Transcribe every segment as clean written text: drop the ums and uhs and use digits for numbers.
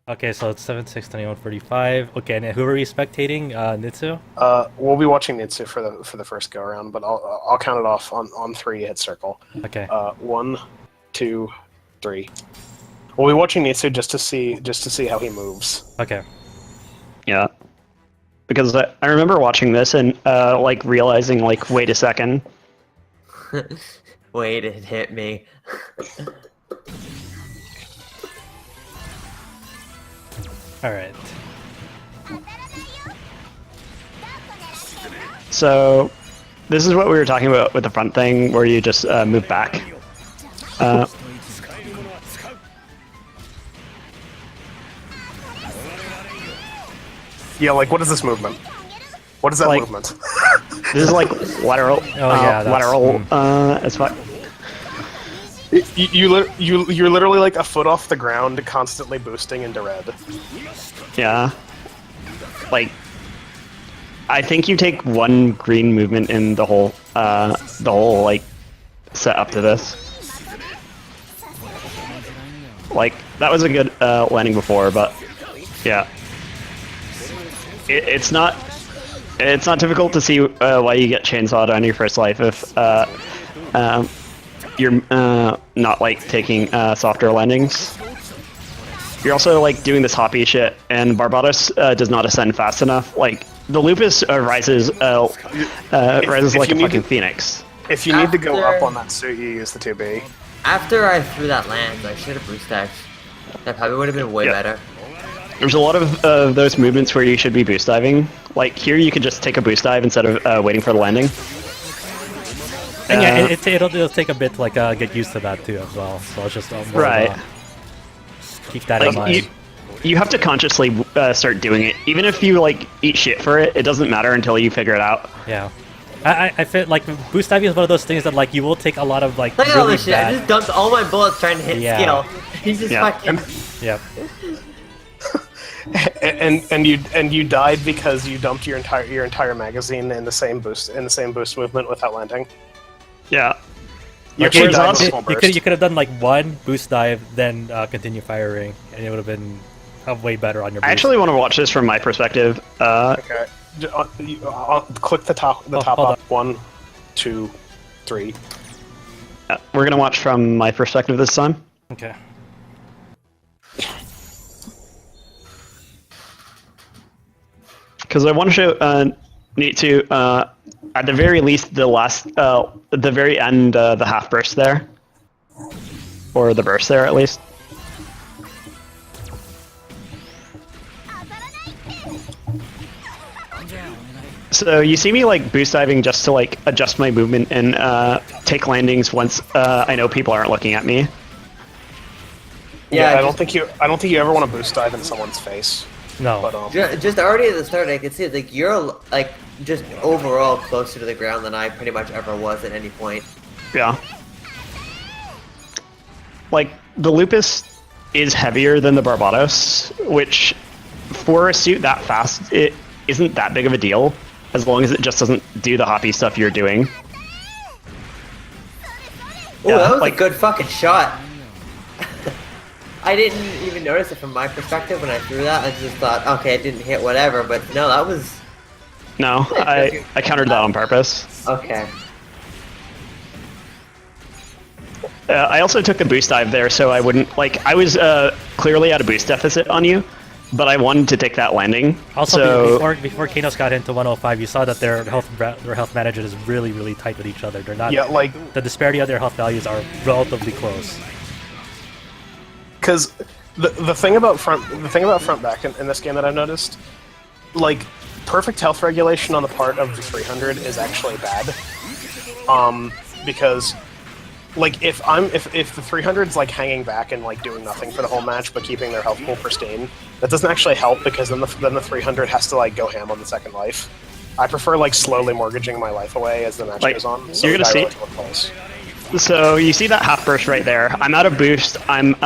Okay, so it's 7, 6, 21, 45. Okay, and who are we spectating? Nitsu? We'll be watching Nitsu for the first go around, but I'll count it off on three. Hit circle. Okay. One, two, three. We'll be watching Nitsu just to see how he moves. Okay. Yeah. Because I remember watching this and like realizing like, wait a second. Wait, it hit me. Alright. So this is what we were talking about with the front thing, where you just move back. Yeah, like what is this movement? What is that Like- movement? This is like lateral. yeah, that's- lateral. As fuck. You're literally like a foot off the ground, constantly boosting into red. Yeah. Like, I think you take one green movement in the whole like set up to this. Like that was a good landing before, but yeah, it's not difficult to see why you get chainsawed on your first life if you're not like taking softer landings. You're also like doing this hoppy shit, and Barbados does not ascend fast enough. Like the Lupus rises if like you a need fucking to- phoenix. If you need to go After- up on that suit, you use the 2B. After I threw that lance, I should have boost dive. That probably would have been way Yeah. better. There's a lot of those movements where you should be boost diving. Like here, you could just take a boost dive instead of waiting for the landing. And yeah, it'll take a bit to like get used to that too as well. So it's just more Right. keep that in Like mind. you have to consciously start doing it. Even if you like eat shit for it, it doesn't matter until you figure it out. Yeah. I feel like boost diving is one of those things that like you will take a lot of like Look at all really this shit. I bad. just dumped all my bullets trying to hit Yeah. skill. He just Yeah. fucking. Yeah. And you died because you dumped your entire magazine in the same boost movement without landing. Yeah. You Okay, actually died with a you small could burst. you could have done like one boost dive, then continue firing, and it would have been way better on your boost. I actually want to watch this from my perspective. Okay. Click the top hold up. on. 1, 2, 3. We're gonna watch from my perspective this time. Okay. Because I want to show need to at the very least the very end the half burst there, or the burst there at least. So you see me like boost diving just to like adjust my movement and take landings once I know people aren't looking at me. Yeah, I just- don't think you ever want to boost dive in someone's face. No. But Just already at the start, I could see it. Like you're like just overall closer to the ground than I pretty much ever was at any point. Yeah. Like, the Lupus is heavier than the Barbados, which, for a suit that fast, it isn't that big of a deal, as long as it just doesn't do the hoppy stuff you're doing. Oh, Yeah, that was like- a good fucking shot. I didn't even notice it from my perspective when I threw that. I just thought, okay, it didn't hit, whatever. But no, that was No, I countered that on purpose. okay. I also took the boost dive there, so I wouldn't, like, I was clearly at a boost deficit on you, but I wanted to take that landing. Also, so, before Kanos got into 105, you saw that their health management is really tight with each other. They're not. yeah, like The disparity of their health values are relatively close. because the thing about front back in this game that I've noticed, like perfect health regulation on the part of the 300 is actually bad. Because like if the 300's like hanging back and like doing nothing for the whole match but keeping their health pool pristine, that doesn't actually help because then the 300 has to like go ham on the second life. I prefer like slowly mortgaging my life away as the match Like, goes on. you're gonna I see- really work close. So you see that half burst right there. I'm out of boost. I've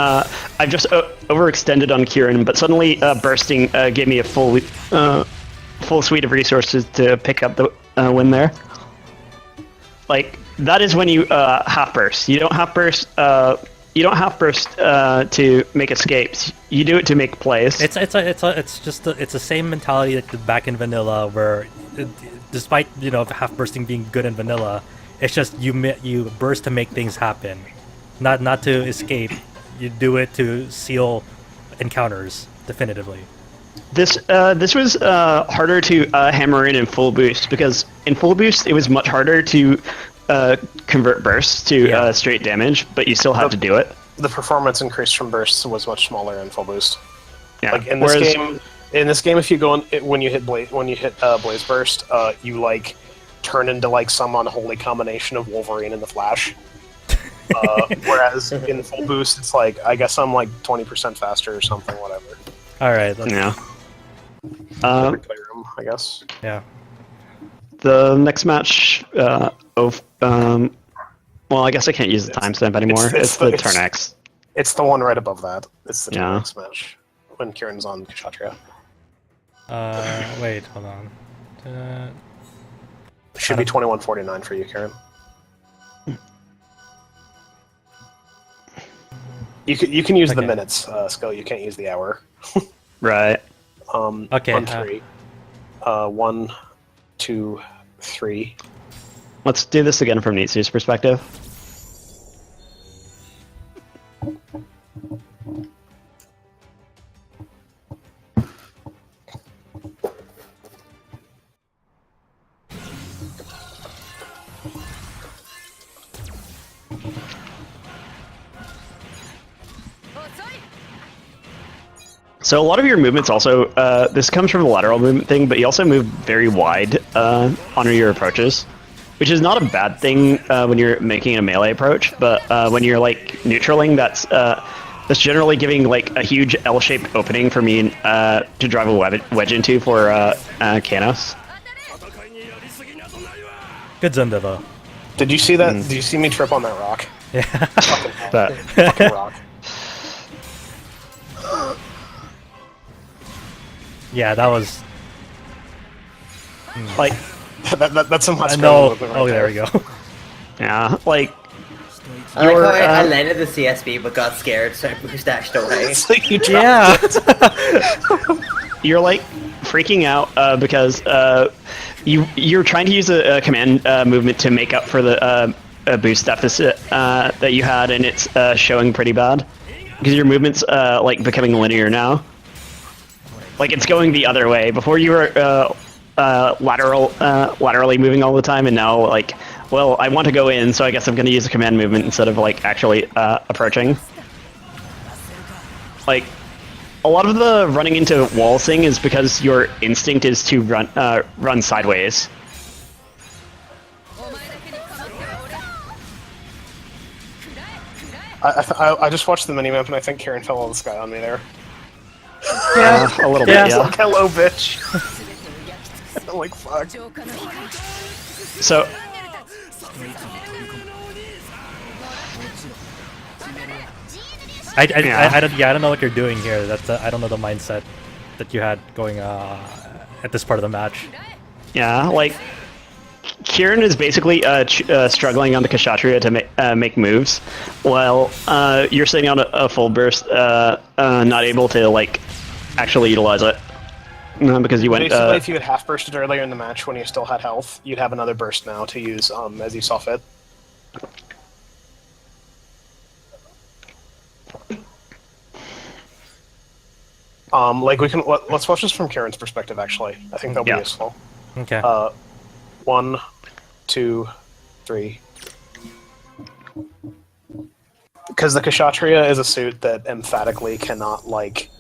just overextended on Kieran, but suddenly bursting gave me a full suite of resources to pick up the win there. Like that is when you half burst. You don't half burst you don't half burst to make escapes. You do it to make plays. It's the same mentality like back in vanilla, where despite half bursting being good in vanilla, it's just you burst to make things happen, not to escape. You do it to seal encounters definitively. This was harder to hammer in full boost, because in full boost it was much harder to convert bursts to straight damage, but you still have to do it. The performance increase from bursts was much smaller in full boost. Yeah. Like in this game, if you go when you hit blaze burst, you like turn into like some unholy combination of Wolverine and the Flash. Whereas in full boost, it's like I guess I'm like 20% faster or something, whatever. All right. Yeah. Playroom, I guess. Yeah. The next match. Well, I guess I can't use the timestamp anymore. It's the turn X. It's the one right above that. It's the Yeah. turn X match when Kieran's on Kshatriya. Wait, hold on. Should be 21:49 for you, Kieran. You can use the minutes, Skull. You can't use the hour. Right. Okay. On three. 1, 2, 3. Let's do this again from Nitsu's perspective. So a lot of your movements also, this comes from the lateral movement thing, but you also move very wide on your approaches, which is not a bad thing when you're making a melee approach, but when you're like neutraling, that's generally giving like a huge L-shaped opening for me to drive a wedge into for Kanos. Good Zunda though. Did you see that? Did you see me trip on that rock? Yeah. Fucking rock. Yeah, that was Like, that's some hot no. movement Oh, right there we go. yeah, like I like how I Your, landed the CSB but got scared, so I dashed away. It's like you Yeah. you're like freaking out because you're trying to use a command movement to make up for the boost deficit that you had, and it's showing pretty bad because your movement's like becoming linear now. Like it's going the other way. Before you were laterally moving all the time, and now like, well, I want to go in, so I guess I'm going to use a command movement instead of like actually approaching. Like, a lot of the running into walls thing is because your instinct is to run sideways. I just watched the minimap and I think Kieran fell out of the sky on me there. Yeah, a little Yeah. bit. Yeah. Like, hello, bitch. I'm like, fuck. So, I don't know what you're doing here. That's I don't know the mindset that you had going at this part of the match. yeah, like Kieran is basically struggling on the Kshatriya to make moves, while you're sitting on a full burst, not able to like actually utilize it because you went. Basically, if you had half bursted earlier in the match when you still had health, you'd have another burst now to use as you saw fit. Like we can let's watch this from Kieran's perspective. Actually, I think that'll be useful. Okay. 1, 2, 3. Because the Kshatriya is a suit that emphatically cannot like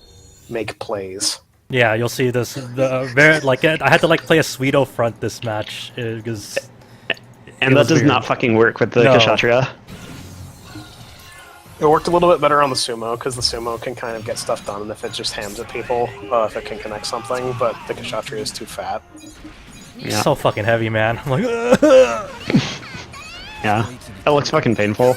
make plays. Yeah, you'll see this. Very like I had to like play a Sweeto front this match because. And that does not fucking work with the Kshatriya. It worked a little bit better on the sumo, because the sumo can kind of get stuff done, and if it just hams at people, if it can connect something, but the Kshatriya is too fat. Yeah. So fucking heavy, man. I'm like, Yeah, that looks fucking painful.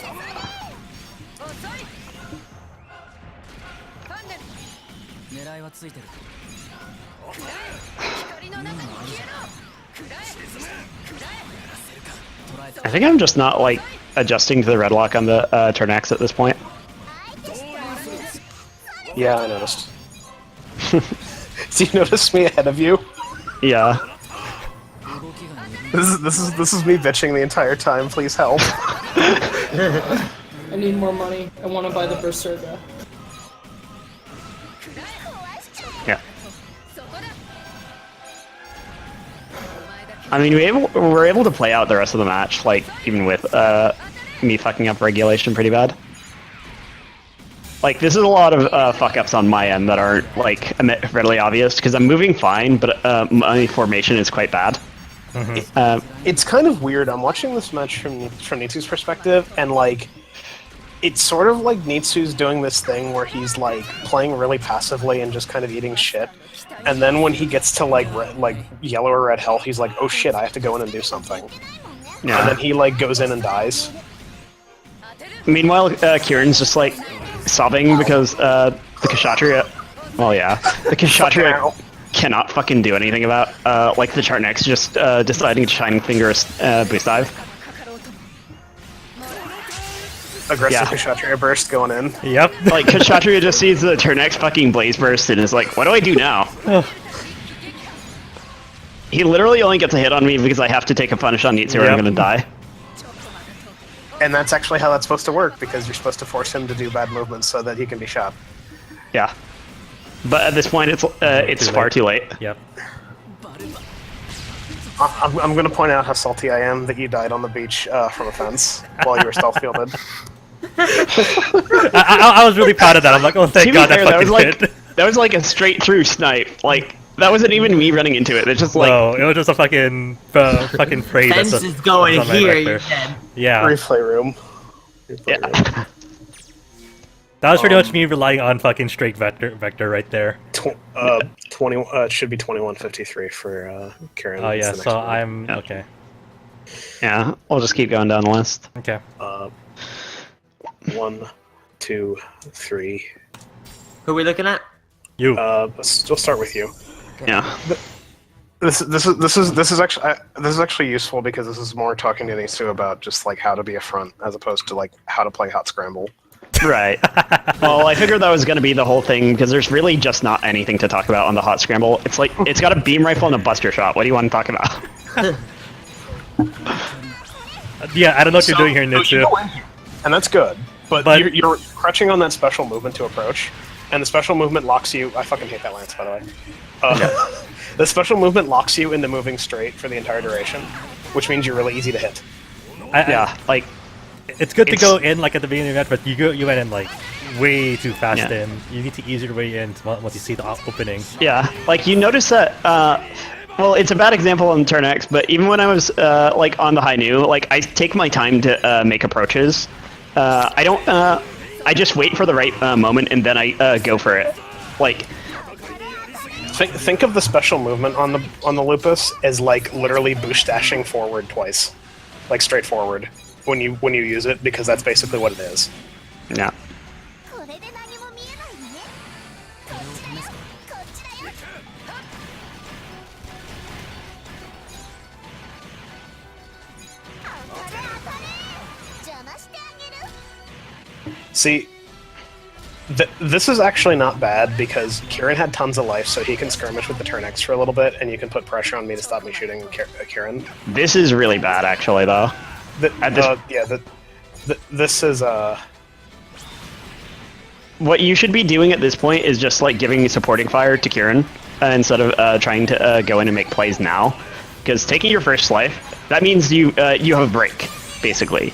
I think I'm just not like adjusting to the red lock on the turn X at this point. Yeah, I noticed. Do you notice me ahead of you? Yeah. This is me bitching the entire time. Please help. I need more money. I want to buy the Berserker. Yeah. I mean, we're able to play out the rest of the match, like, even with me fucking up regulation pretty bad. Like, this is a lot of fuck-ups on my end that aren't, like, readily obvious, because I'm moving fine, but my formation is quite bad. It's kind of weird. I'm watching this match from Nitsu's perspective, and, like, it's sort of like Nitsu's doing this thing where he's, like, playing really passively and just kind of eating shit. And then when he gets to, like, yellow or red health, he's like, oh shit, I have to go in and do something. Yeah. And then he, like, goes in and dies. Meanwhile, Kieran's just, like, sobbing because the Kshatriya... Well, yeah. The Kshatriya cannot fucking do anything about, like, the chart next, just deciding to Shining Fingers boost dive. Aggressive Yeah. Kshatriya burst going in. Yep. Like, Kshatriya just sees the Turnex fucking Blaze Burst and is like, what do I do now? He literally only gets a hit on me because I have to take a punish on Nitsu or I'm Yep. gonna die. And that's actually how that's supposed to work, because you're supposed to force him to do bad movements so that he can be shot. Yeah. But at this point, it's Too far late. too late. Yep. I'm going to point out how salty I am that you died on the beach from a fence while you were stealth fielded. I was really proud of that. I'm like, oh, To thank be God fair, that fucking hit. that was like a straight through snipe. Like, that wasn't even me running into it. It's just like, No, it was just a fucking phrase. Fence that's is going that's on my here, vector. you said. Yeah, Replay room. yeah. that was pretty much me relying on fucking straight vector right there. 20. It should be 21:53 for Karen. Oh That's yeah, the next so one. I'm Yeah. okay. Yeah, I'll just keep going down the list. Okay. 1, 2, 3. Who are we looking at? You. We'll start with you. Yeah. This is actually useful because this is more talking to Nisu about just like how to be a front as opposed to like how to play hot scramble. Right. Well, I figured that was going to be the whole thing because there's really just not anything to talk about on the hot scramble. It's like, it's got a beam rifle and a buster shot. What do you want to talk about? Yeah, I don't know what you're doing here, So you Nitsu. go in here, and that's good. But you're crutching on that special movement to approach, and the special movement locks you. I fucking hate that lance, by the way. The special movement locks you into moving straight for the entire duration, which means you're really easy to hit. Yeah, like, It's good to go in like at the beginning of the event, but you went in like way too fast Yeah. in. You need to ease your way in once you see the opening. yeah, like you notice that, well, it's a bad example on turn X, but even when I was, like, on the high new, like, I take my time to, make approaches. I don't, I just wait for the right, moment and then I, go for it. Like, Think of the special movement on the Lupus as like literally boost dashing forward twice, like straight forward when you use it, because that's basically what it is. yeah. これで何も見えないのね。こっちだよ。こっちだよ。当たれ当たれ。邪魔してあげる。 See, this is actually not bad because Kieran had tons of life, so he can skirmish with the turn X for a little bit, and you can put pressure on me to stop me shooting Kieran. This is really bad, actually, though. At this- This is What you should be doing at this point is just, like, giving supporting fire to Kieran instead of trying to go in and make plays now. Because taking your first life, that means you have a break, basically.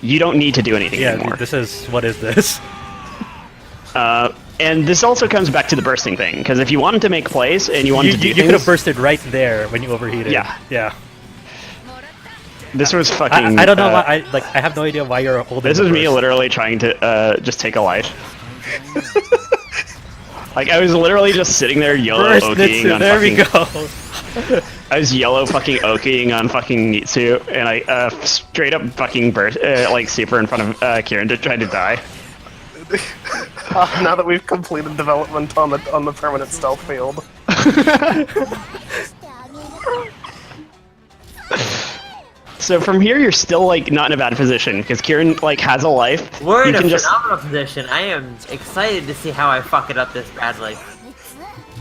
You don't need to do anything Yeah, anymore. this is what is this? And this also comes back to the bursting thing, because if you wanted to make plays and you wanted to do You could have things, bursted right there when you overheated. Yeah. Yeah. this was fucking... I don't know why. I have no idea why you're holding. This the is me burst. literally trying to just take a life. Like, I was literally just sitting there YOLO Burst, okiing Nitsu, on there we fucking... go. I was YOLO fucking okiing on fucking Nitsu, and I straight up fucking burst, like, super in front of Kieran to try to die. now that we've completed development on the permanent stealth field. してあげる。So from here, you're still like not in a bad position because Kieran like has a life. We're you in a can just phenomenal position. I am excited to see how I fuck it up this badly.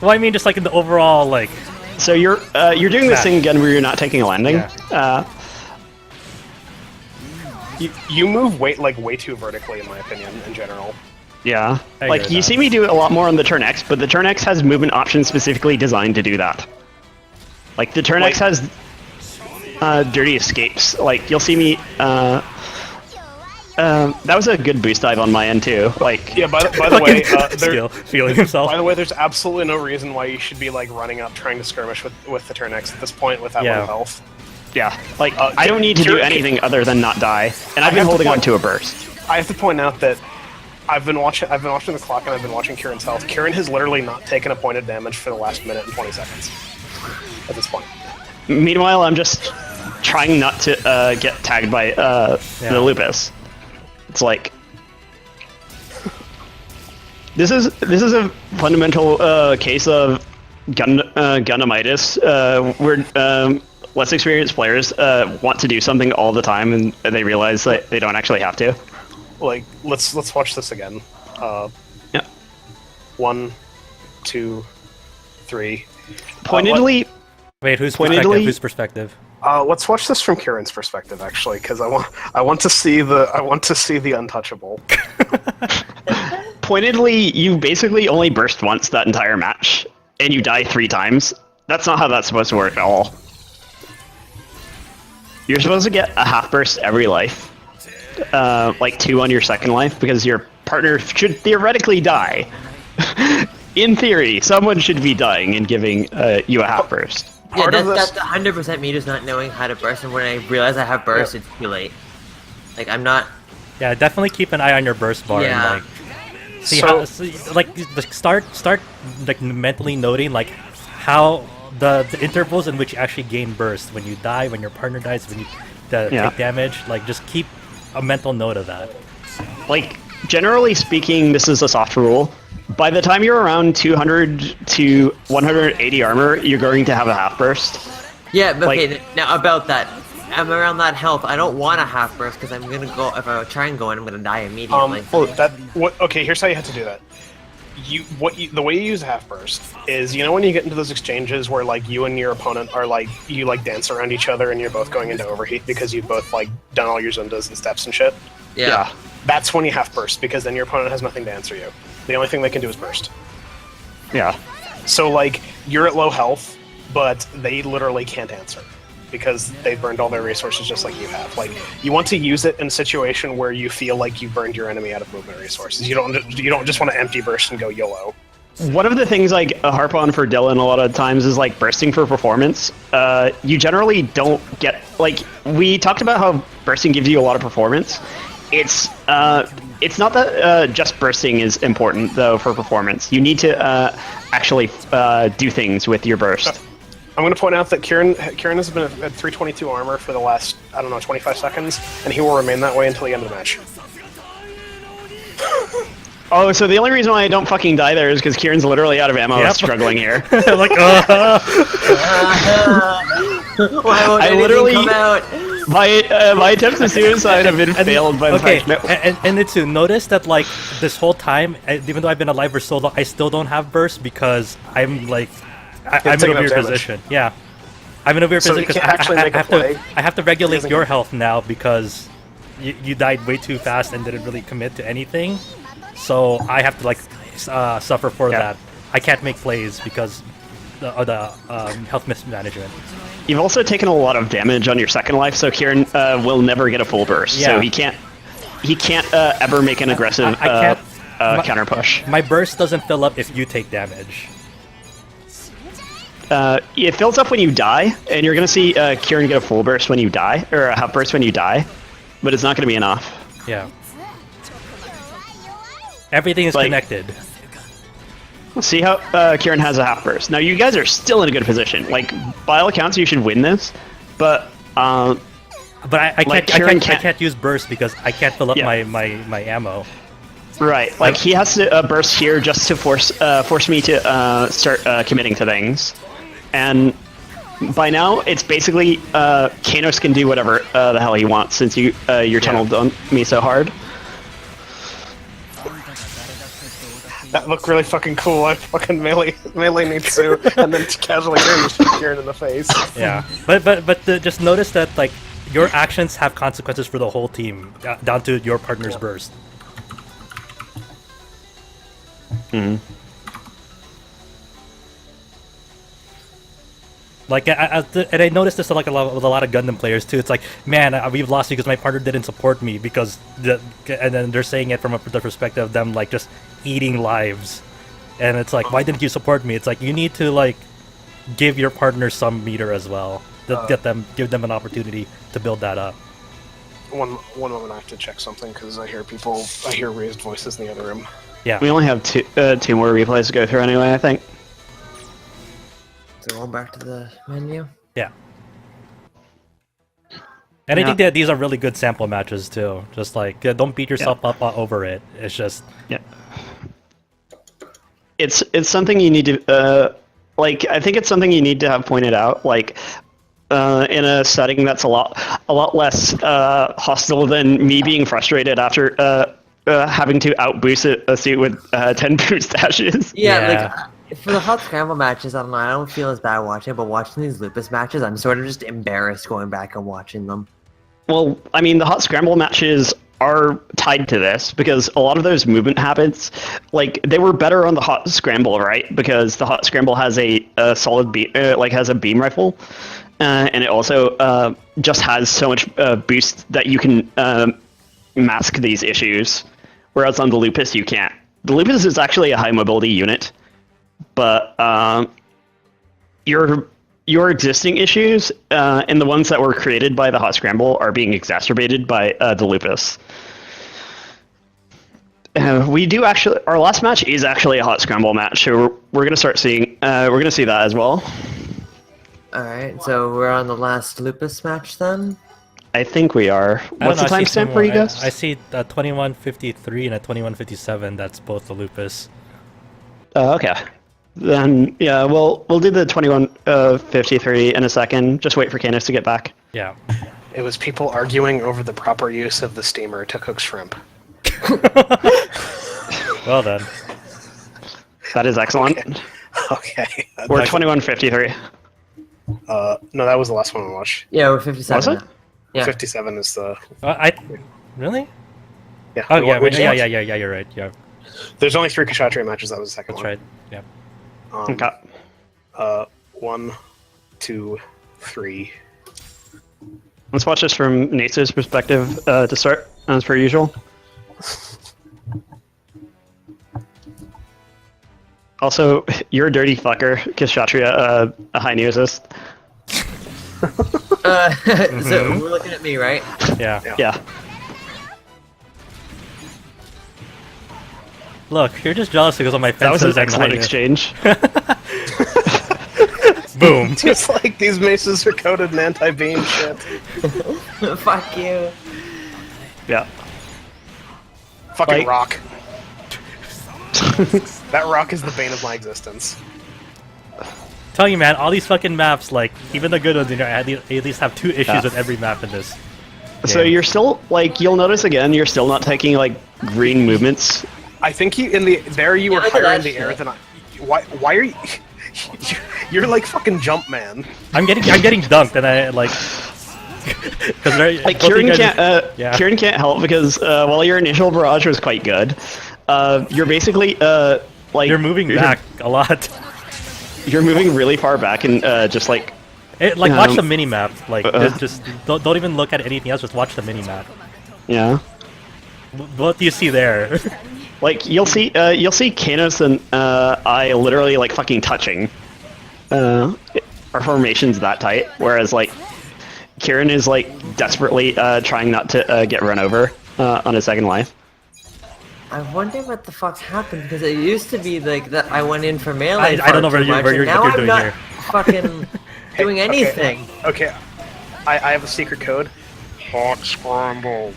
Well, I mean, just like in the overall, like, so you're doing this Match. thing again where you're not taking a landing. Yeah. You move way too vertically, in my opinion, in general. Yeah, I like agree you with see that. me do it a lot more on the turn X, but the turn X has movement options specifically designed to do that. Like the turn X has dirty escapes. Like you'll see me. That was a good boost dive on my end too. Like Yeah. By the way, skill, feeling himself. by the way, there's absolutely no reason why you should be like running up trying to skirmish with the turn X at this point with that Yeah. low health. yeah, like I don't need to do Kieran- anything other than not die, and I've I been have to holding on point- to a burst. I have to point out that I've been watching the clock and I've been watching Kieran's health. Kieran has literally not taken a point of damage for the last minute and 20 seconds. At this point. Meanwhile, I'm just trying not to get tagged by the lupus. It's like this is a fundamental case of Gundamitis, where less experienced players want to do something all the time and they realize that they don't actually have to. Like, let's watch this again. Yeah. 1, 2, 3. Pointedly, Wait, whose Pointedly- perspective? Whose perspective? Let's watch this from Kieran's perspective, actually, because I want to see the untouchable. pointedly, you basically only burst once that entire match, and you die 3 times. That's not how that's supposed to work at all. You're supposed to get a half burst every life, like 2 on your second life, because your partner should theoretically die. In theory, someone should be dying and giving you a half burst. Yeah, Part of that's this- 100% me just not knowing how to burst, and when I realize I have burst, it's too late. Like, I'm not... Yeah, definitely keep an eye on your burst bar. Yeah. And, like, see So- how, like, start like mentally noting like how the intervals in which you actually gain burst when you die, when your partner dies, when you take damage. Like, just keep a mental note of that. Like, generally speaking, this is a soft rule. By the time you're around 200 to 180 armor, you're going to have a half burst. Yeah, but Like- okay, now about that. I'm around that health. I don't want a half burst, because I'm gonna go... If I try and go in, I'm gonna die immediately. Okay, here's how you have to do that. The way you use a half burst is, you know, when you get into those exchanges where like you and your opponent are like you like dance around each other and you're both going into overheat because you've both like done all your zundas and steps and shit. Yeah. That's when you half burst, because then your opponent has nothing to answer you. The only thing they can do is burst. Yeah. So like you're at low health, but they literally can't answer because they've burned all their resources just like you have. Like, you want to use it in a situation where you feel like you burned your enemy out of movement resources. You don't just want to empty burst and go YOLO. One of the things I harp on for Dylan a lot of times is like bursting for performance. You generally don't get, like, we talked about how bursting gives you a lot of performance. It's not that just bursting is important though for performance. You need to actually do things with your burst. I'm going to point out that Kieran has been at 322 armor for the last, I don't know, 25 seconds, and he will remain that way until the end of the match. Oh, so the only reason why I don't fucking die there is because Kieran's literally out of ammo, Yep. struggling here. Like, Why won't I anything literally- come out? My attempts at suicide have been failed by the okay, fact that and Itsu, notice that like this whole time, even though I've been alive for so long, I still don't have burst because I'm like, I'm in a taking up weird damage. position. Yeah, I'm in a weird So you position can't actually make a have play? to I have to regulate Doesn't your get- health now because you died way too fast and didn't really commit to anything. So I have to like suffer for Yeah. that. I can't make plays because of the health mismanagement. you've also taken a lot of damage on your second life, so Kieran will never get a full burst. Yeah. So he can't ever make an aggressive I can't- counter push. My burst doesn't fill up if you take damage. It fills up when you die, and you're gonna see Kieran get a full burst when you die, or a half burst when you die, but it's not gonna be enough. Yeah. Everything is Like- connected. See how Kieran has a half burst. Now you guys are still in a good position. Like, by all accounts, you should win this, but But I like, can't, Kieran I can't- can't use burst because I can't fill up Yeah. my ammo. right, like he has to burst here just to force me to start committing to things, and by now it's basically Kanos can do whatever the hell he wants since you're tunneled on me so hard. That looked really fucking cool. I fucking melee Nitsu and then casually Kieran in the face. Yeah, but just notice that like your actions have consequences for the whole team, down to your partner's burst. Mm-hmm. Like, and I noticed this like with a lot of Gundam players too. It's like, man, we've lost because my partner didn't support me because and then they're saying it from the perspective of them like just eating lives, and it's like, why didn't you support me? It's like you need to like give your partner some meter as well, give them an opportunity to build that up. One moment, I have to check something because I hear raised voices in the other room. Yeah, We only have two more replays to go through anyway, I think. So going back to the menu. yeah. And I think that these are really good sample matches too. Just like, don't beat yourself up over it. It's just It's something you need to I think it's something you need to have pointed out, like in a setting that's a lot less hostile than me being frustrated after having to outboost a suit with 10 boost dashes. Yeah, like for the hot scramble matches, I don't know. I don't feel as bad watching it, but watching these Lupus matches, I'm sort of just embarrassed going back and watching them. Well, I mean, the hot scramble matches are tied to this because a lot of those movement habits, like they were better on the hot scramble, right? Because the hot scramble has a solid beam, has a beam rifle, and it also just has so much boost that you can mask these issues, whereas on the Lupus you can't. The Lupus is actually a high mobility unit, but your existing issues and the ones that were created by the hot scramble are being exacerbated by the Lupus. Our last match is actually a hot scramble match, so we're gonna start seeing we're gonna see that as well. All right, so we're on the last Lupus match then. I think we are. What's the timestamp for you guys? I see a 2153 and a 2157. That's both the Lupus. Okay. Then yeah, we'll do the 2153 in a second. Just wait for Canis to get back. Yeah. It was people arguing over the proper use of the steamer to cook shrimp. Well then. That is excellent. Okay. We're 2153. No, that was the last one I watched. Yeah, we're 57. Was it? Now. Yeah. 57 is the. Really? Yeah. Oh yeah, which yeah. You're right. Yeah, There's only 3 Kshatriya matches. That was the second that's one. right. Yeah. Okay. 1, 2, 3. Let's watch this from Natsu's perspective to start, as per usual. Also, you're a dirty fucker, Kshatriya, a high new assist. So we're looking at me, right? Yeah. Look, you're just jealous because of my That was fences an and excellent highness. exchange. Boom. Just like these maces are coated in anti-beam shit. Fuck you. Yeah. Fucking Like- rock. That rock is the bane of my existence. Telling you, man, all these fucking maps, like even the good ones, I at least have 2 issues Yeah. with every map in this. So game. you're still, you'll notice again, you're still not taking, green movements. I think you were look at higher that in the air shit. than I. Why are you? You're like fucking jump man. I'm getting dunked, and I like. Because Kieran can't help because while your initial barrage was quite good, you're basically you're moving back a lot. You're moving really far back and just Watch the mini map. Just don't even look at anything else. Just watch the mini map. yeah. What do you see there? You'll see Kanos and I literally fucking touching. Our formation's that tight, whereas Kieran is desperately trying not to get run over on his second life. I wonder what the fuck's happened because it used to be that I went in for melee. I don't know what you're now I'm doing not here. fucking doing anything. Okay. I have a secret code. Hot scramble.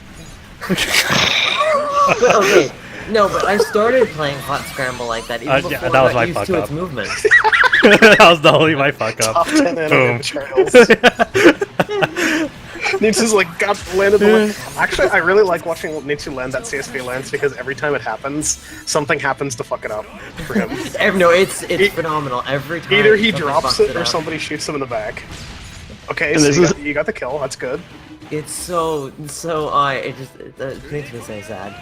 But, okay, no, but I started playing Hot Scramble like that even before that was I my got used fuck to up. its movement. That was totally my fuck up. Top 10 anime Boom. betrayals. Nitsu's like, got landed the land. Actually, I really like watching Nitsu land that CSV lance because every time it happens, something happens to fuck it up for him. No, it's phenomenal every time. Either he something drops fucks it or up. somebody shoots him in the back. Okay, And so this you got the kill. That's good. It's so it makes me so sad.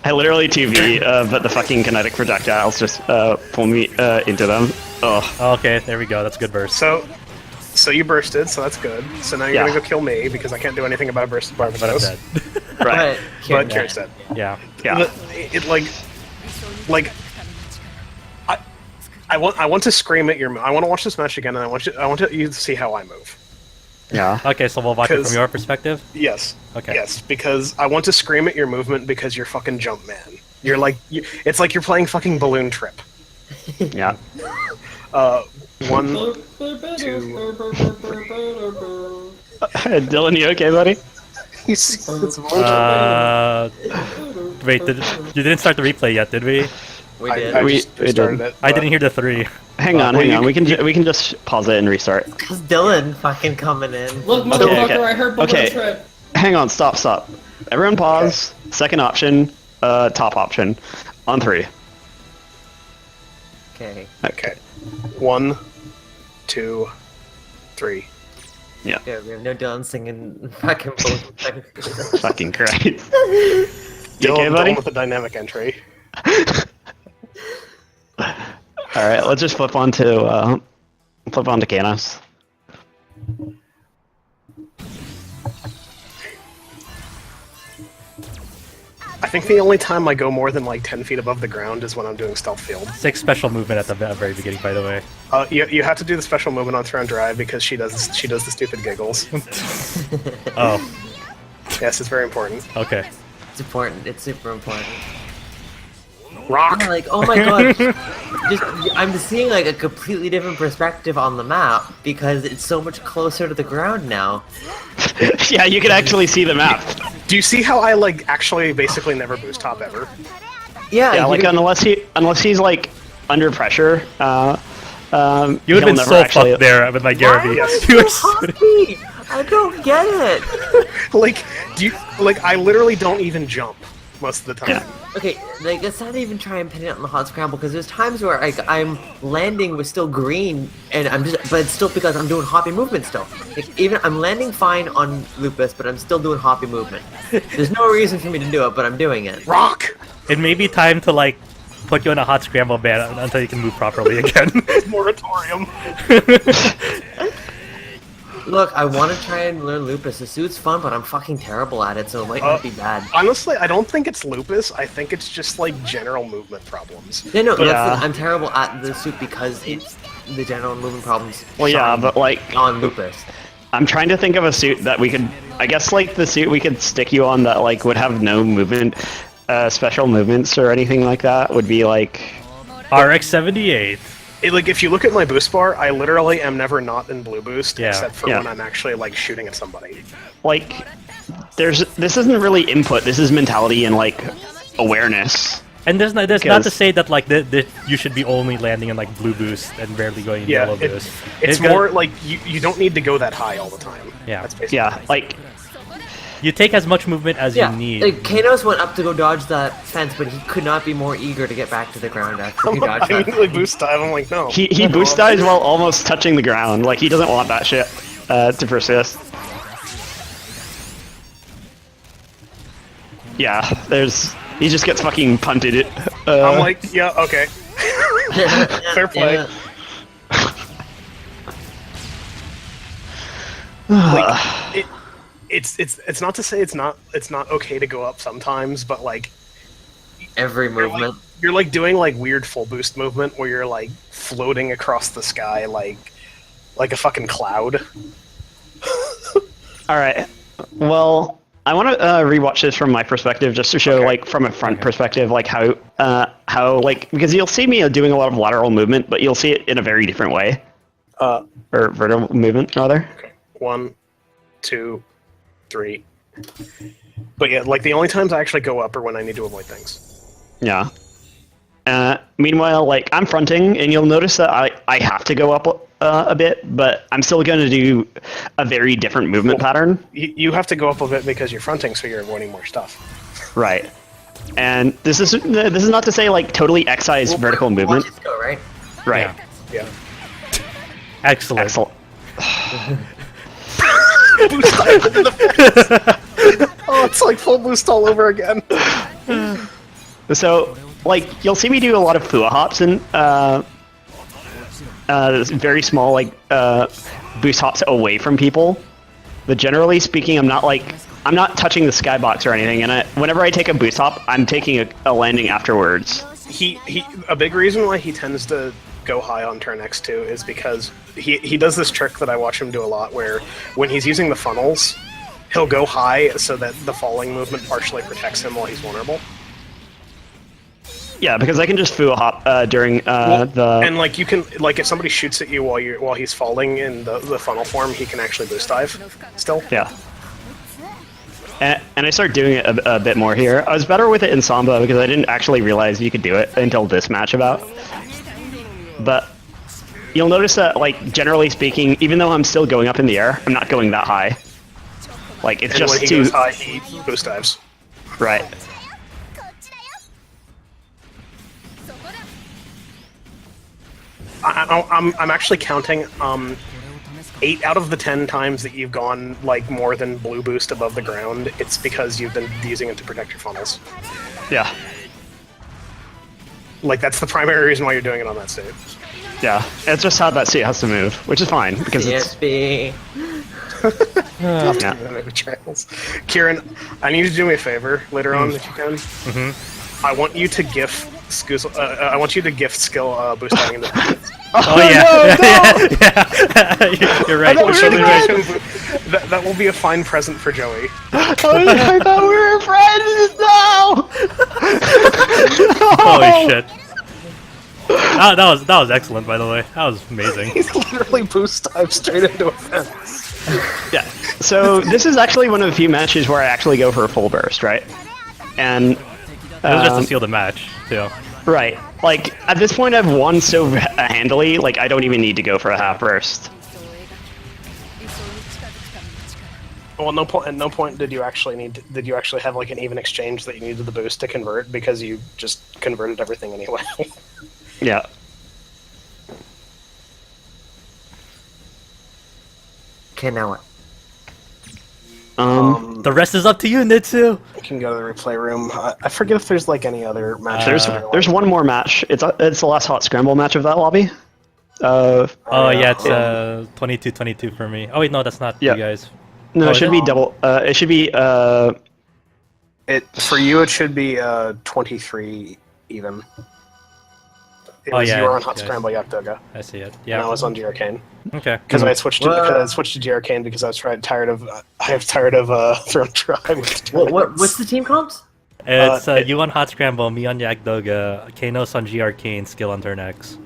I literally 2v, but the fucking kinetic projectiles just pull me into them. Oh, Okay, there we go. That's a good burst. So you bursted, so that's good. So now you're Yeah. gonna go kill me because I can't do anything about a bursted But I'm Barbatos. dead. right. But Kira's dead. Yeah. Yeah. It like I want to scream at your. I want to watch this match again, and I want you to see how I move. Yeah. Okay, so we'll watch it 'Cause- from your perspective. Yes. Okay. Yes, because I want to scream at your movement because you're fucking jump man. You're like it's like you're playing fucking balloon trip. Yeah. 1, 2. Dylan, you okay, buddy? It's balloon trip. Wait, you didn't start the replay yet, did we? We I did. We just started did. it. I didn't hear the 3. Hang on, well, hang you on. can- We can just pause it and restart. Cause Dylan fucking coming in. Look, Okay, motherfucker, okay. I heard balloon Okay. trip. Hang on, stop. Everyone pause. Second option, top option, on 3. Okay. Okay. 1, 2, 3. Yeah. Yeah, we have no Dylan singing fucking balloon. Fucking Christ. You Dylan, okay, buddy? Dylan with a dynamic entry. All right, let's just flip on to Kanos. I think the only time I go more than like 10 feet above the ground is when I'm doing stealth field. 6 special movement at the very beginning, by the way. You have to do the special movement on Throne Drive because she does the stupid giggles. Oh, Yes, it's very important. okay. It's important. It's super important. Rock. I'm like, oh my god, I'm seeing like a completely different perspective on the map because it's so much closer to the ground now. Yeah, you can actually see the map. Do you see how I like actually basically never boost top ever? Yeah, Yeah, like you- unless he's like under pressure. You would have he'll been never so actually- fucked there with my Why Garaby. is You it were so so- hoppy? I don't get it. Like, I literally don't even jump most of the time. Yeah. Okay, like let's not even try and pin it on the hot scramble because there's times where like I'm landing with still green and but it's still because I'm doing hoppy movement still. Like, even I'm landing fine on Lupus, but I'm still doing hoppy movement. There's no reason for me to do it, but I'm doing it. Rock. It may be time to like put you in a hot scramble ban until you can move properly again. Moratorium. Look, I want to try and learn Lupus. The suit's fun, but I'm fucking terrible at it, so it might not be bad. Honestly, I don't think it's lupus. I think it's just like general movement problems. No, Yeah. that's I'm terrible at the suit because it's the general movement problems. Well, yeah, shine but like on Lupus. I'm trying to think of a suit that we could. I guess like the suit we could stick you on that like would have no movement, special movements or anything like that would be like. RX-78. Like, if you look at my boost bar, I literally am never not in blue boost, Yeah. except for Yeah. when I'm actually like shooting at somebody. Like this isn't really input. This is mentality and like awareness. And there's not to Because- say that like you should be only landing in like blue boost and rarely going in Yeah, yellow boost. it's gonna- more like you don't need to go that high all the time. Yeah. That's basically Yeah, like You take as much movement as Yeah, you need. like Kanos went up to go dodge that fence, but he could not be more eager to get back to the ground after he dodged I that. immediately boost dive. I'm like, no. he boost dives while almost touching the ground. Like he doesn't want that shit to persist. Yeah, he just gets fucking punted. I'm like, yeah, okay. Fair play. Yeah. Like, it's not to say it's not okay to go up sometimes, but like Every movement. you're like doing like weird full boost movement where you're like floating across the sky like a fucking cloud. All right. Well, I want to rewatch this from my perspective, just to show, Okay. like, from a front perspective, like how like because you'll see me doing a lot of lateral movement, but you'll see it in a very different way, or vertical movement rather. 1, 2, 3. But yeah, like the only times I actually go up are when I need to avoid things. Yeah. Meanwhile, like I'm fronting, and you'll notice that I have to go up a bit, but I'm still going to do a very different movement pattern. You have to go up a bit because you're fronting, so you're avoiding more stuff. Right. And this is not to say like totally excise vertical movement. Watch it go, right? Right. Yeah. Excellent. Excellent. Boost dive into the fence. Oh, it's like full boost all over again. So, like, you'll see me do a lot of Fua hops and very small like boost hops away from people. But generally speaking, I'm not touching the skybox or anything. And whenever I take a boost hop, I'm taking a landing afterwards. A big reason why he tends to go high on turn X2 is because he does this trick that I watch him do a lot, where when he's using the funnels, he'll go high so that the falling movement partially protects him while he's vulnerable. Yeah, because I can just Fua hop during the. And like you can, like if somebody shoots at you while he's falling in the funnel form, he can actually boost dive still. Yeah. And I started doing it a bit more here. I was better with it in Samba because I didn't actually realize you could do it until this match about. But you'll notice that, like, generally speaking, even though I'm still going up in the air, I'm not going that high. Like, it's And just when he too... goes high, he boost dives. Right. I'm actually counting 8 out of the 10 times that you've gone like more than blue boost above the ground. It's because you've been using it to protect your funnels. Yeah. Like that's the primary reason why you're doing it on that stage. Yeah. It's just how that seat has to move, which is fine, because it's... CSB. Yeah. Trails. Kieran, I need you to do me a favor later on if you can. Mm-hmm. I want you to gift I want you to gift skill boost diving into the Oh yeah, yeah. You're right. That will be a fine present for Joey. I thought we were friends now! Holy shit. That was excellent, by the way. That was amazing. He's literally boost dive straight into a fence. Yeah. So this is actually one of the few matches where I actually go for a full burst, right? And It was just to seal the match, too. right. Like at this point, I've won so handily. Like I don't even need to go for a half burst. Well, at no point did you actually have like an even exchange that you needed the boost to convert because you just converted everything anyway. Yeah. Okay, now what? The rest is up to you, Nitsu. You can go to the replay room. I forget if there's like any other matches. There's one more match. It's the last hot scramble match of that lobby. Oh yeah, it's 22-22 for me. Oh wait, no, that's not Yeah. you guys. No, Oh, it should be double. It should be. For you, it should be 23 even. Oh, You yeah, were on Hot yeah. Scramble Yakdoga, I see it. and I Yeah. was on G Arcane. Okay. Because I switched to G Arcane because I was tired of Throne Tribe. What's the team comps? It's you on Hot Scramble, me on Yakdoga, Kanos on G Arcane, skill on turn X.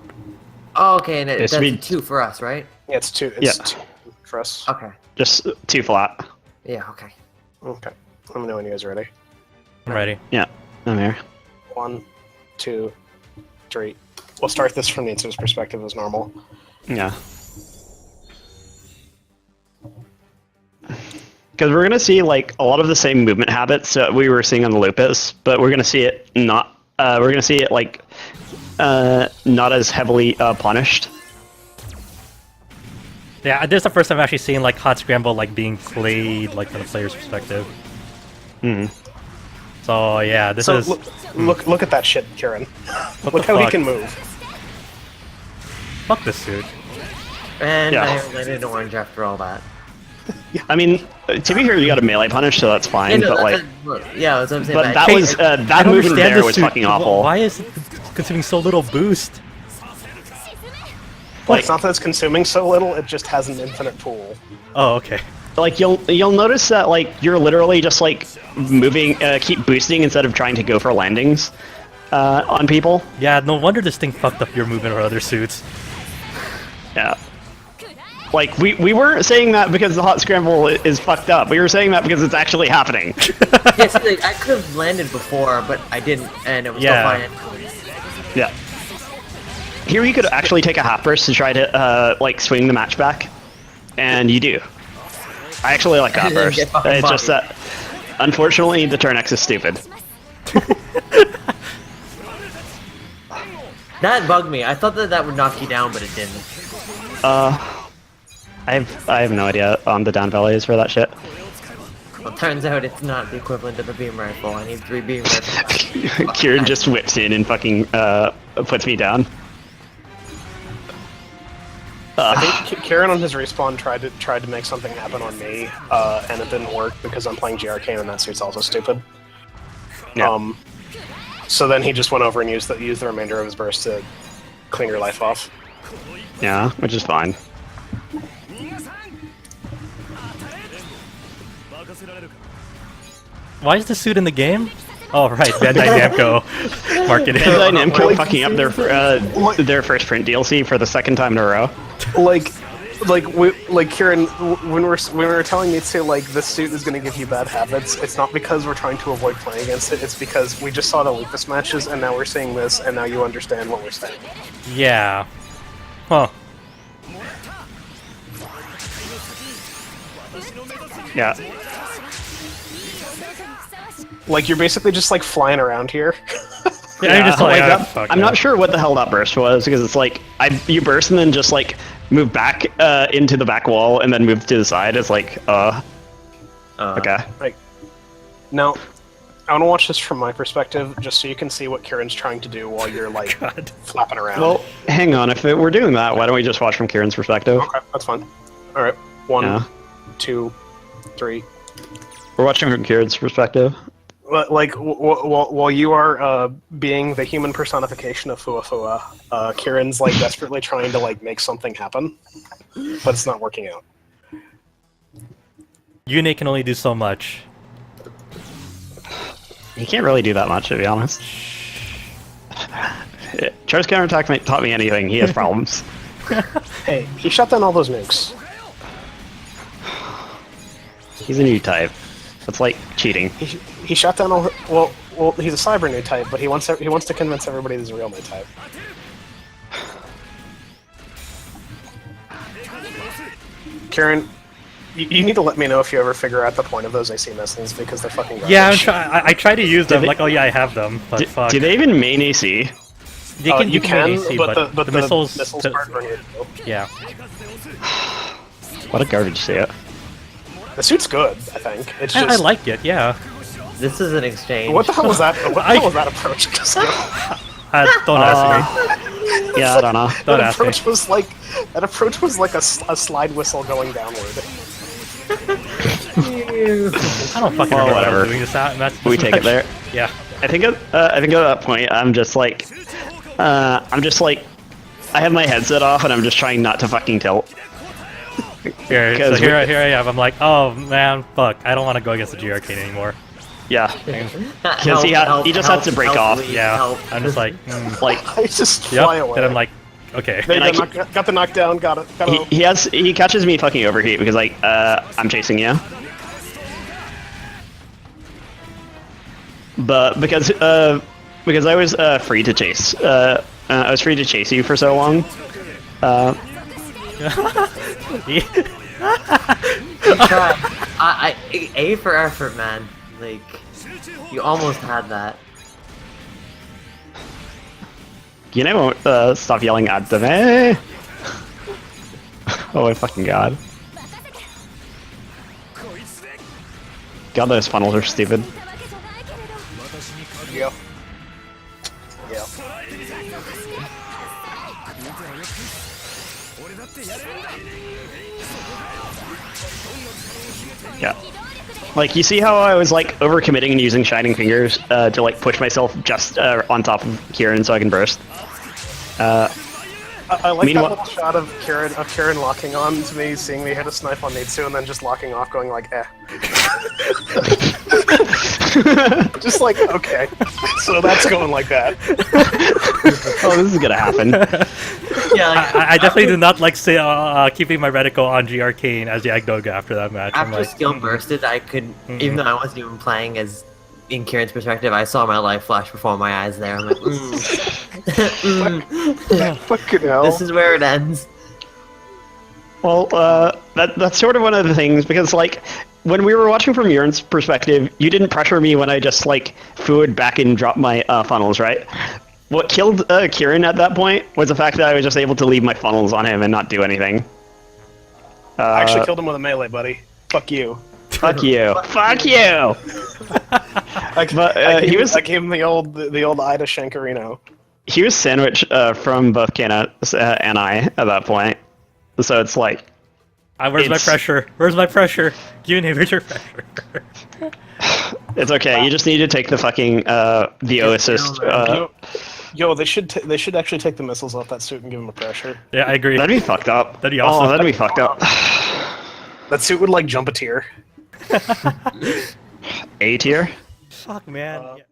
Oh, okay, and This that's means- 2 for us, right? Yeah, it's two. Yeah. It's two for us. Okay. Just 2 flat. Yeah, okay. Okay. Let me know when you guys are ready. I'm ready. Yeah, I'm here. 1, 2, 3. We'll start this from Nitsu's perspective as normal. Yeah. Because we're gonna see like a lot of the same movement habits that we were seeing on the Lupus, but we're gonna see it not. We're gonna see it like not as heavily punished. Yeah, this is the first time I've actually seen like Hot Scramble like being played like from the player's perspective. Hmm. So yeah, this So is look at that shit, Kieran. what Look the how he fuck? can move. Fuck this suit. And Yeah. I landed orange after all that. I mean, to be fair, you got a melee punish, so that's fine. Yeah, no, but like, yeah, that's what I'm saying. but that Hey, was I that don't movement understand there this was suit. fucking awful. Why is it consuming so little boost? Like, it's not that it's consuming so little; it just has an infinite pool. Oh, okay. Like you'll notice that like you're literally just like moving, keep boosting instead of trying to go for landings on people. Yeah, no wonder this thing fucked up your movement or other suits. Yeah. Like, we weren't saying that because the hot scramble is fucked up. We were saying that because it's actually happening. Yes, I could have landed before, but I didn't, and it was Yeah. still fine. Yeah. Here you could actually take a half burst to try to like swing the match back, and you do. I actually like half burst. Get fucking It's just that, unfortunately, the turn X is stupid. That bugged me. I thought that would knock you down, but it didn't. I have no idea on the down values for that shit. Well, turns out it's not the equivalent of a beam rifle. I need 3 beam rifles. Kieran just whips in and fucking puts me down. I think Kieran on his respawn tried to make something happen on me, and it didn't work because I'm playing GRK and that suit's also stupid. Yeah. So then he just went over and used the remainder of his burst to clean your life off. Yeah, which is fine. Why is the suit in the game? Oh right, Bandai Namco marketing. Bandai Namco fucking up their first print DLC for the second time in a row. Like Kieran, when we were telling me to like this suit is going to give you bad habits, it's not because we're trying to avoid playing against it. It's because we just saw the Lupus matches, and now we're seeing this, and now you understand what we're saying. Yeah. Huh. Yeah. Like you're basically just like flying around here. Yeah, I'm just like, like, fuck I'm that. not sure what the hell that burst was, because it's like you burst and then just like move back into the back wall and then move to the side. It's like okay. Like now, I want to watch this from my perspective, just so you can see what Kieran's trying to do while you're like God. flapping around. Well, hang on. If we're doing that, why don't we just watch from Kieran's perspective? Okay, that's fine. All right, 1, Yeah. 2, 3. We're watching from Kieran's perspective. Like while you are being the human personification of Fuafua, Kieran's like desperately trying to like make something happen, but it's not working out. Yune can only do so much. He can't really do that much, to be honest. Char's counterattack taught me anything. He has problems. Hey, he shut down all those nukes. He's a new type. That's like cheating. He shut down all. Well, he's a cyber new type, but he wants to convince everybody he's a real new type. Kieran, you need to let me know if you ever figure out the point of those AC missiles because they're fucking garbage. Yeah, I try to use them. they- Like, oh yeah, I have them, but fuck. Do they even main AC? You can, you can, AC, but the missiles. part grenade. Yeah. What a garbage set. The suit's good, I think. It's I just like it. Yeah. This is an exchange. what the hell was that? What the hell was that approach? Don't ask me. Yeah, I don't know. Don't that ask me. approach was like a slide whistle going downward. I don't fucking remember what whatever. I'm doing this at. And that's We take it there. Yeah. I think at that point, I'm just like, I have my headset off and I'm just trying not to fucking tilt. Here I we- am. I'm like, oh man, fuck. I don't want to go against the GRK anymore. Yeah, Because he just has to break off. Yeah. I'm just like, like I just yep. fly away. Then I'm like, okay. There you and go, I got the knockdown. Got it. Hello. he catches me fucking overheat because like I'm chasing you. But because I was free to chase, I was free to chase you for so long. A for effort, man. Like, you almost had that. You know, won't stop yelling at them, eh? Oh my fucking god. God, those funnels are stupid. Yeah. Yeah. Yeah. Like, you see how I was, like, overcommitting and using Shining Fingers to, like, push myself just on top of Kieran so I can burst? I like Meanwhile- that little shot of Kieran locking on to me, seeing me hit a snipe on Nitsu, and then just locking off, going like, eh. Just like, okay. So that's going like that. Oh, this is gonna happen. Yeah, like, I definitely do not like keeping my reticle on GRK as the Agdoga after that match. I'm after like, skill bursted, I could, even though I wasn't even playing as in Kieran's perspective, I saw my life flash before my eyes there. I'm like, Fucking hell. this is where it ends. Well, that's sort of one of the things, because, like, when we were watching from Yurin's perspective, you didn't pressure me when I just, like, forward back and dropped my funnels, right? What killed Kieran at that point was the fact that I was just able to leave my funnels on him and not do anything. I actually killed him with a melee, buddy. Fuck you. Fuck you. Fuck you! I gave him the old Ida Shankarino. He was sandwiched from both Kenna and I at that point. So it's like... Where's my pressure? Where's my pressure? Give me your pressure. It's okay. You just need to take the fucking VO assist. Yo, they should actually take the missiles off that suit and give him a pressure. Yeah, I agree. That'd be fucked up. That'd be awesome. Oh, that'd be fucked up. That suit would like jump a tier. A tier? Fuck, man.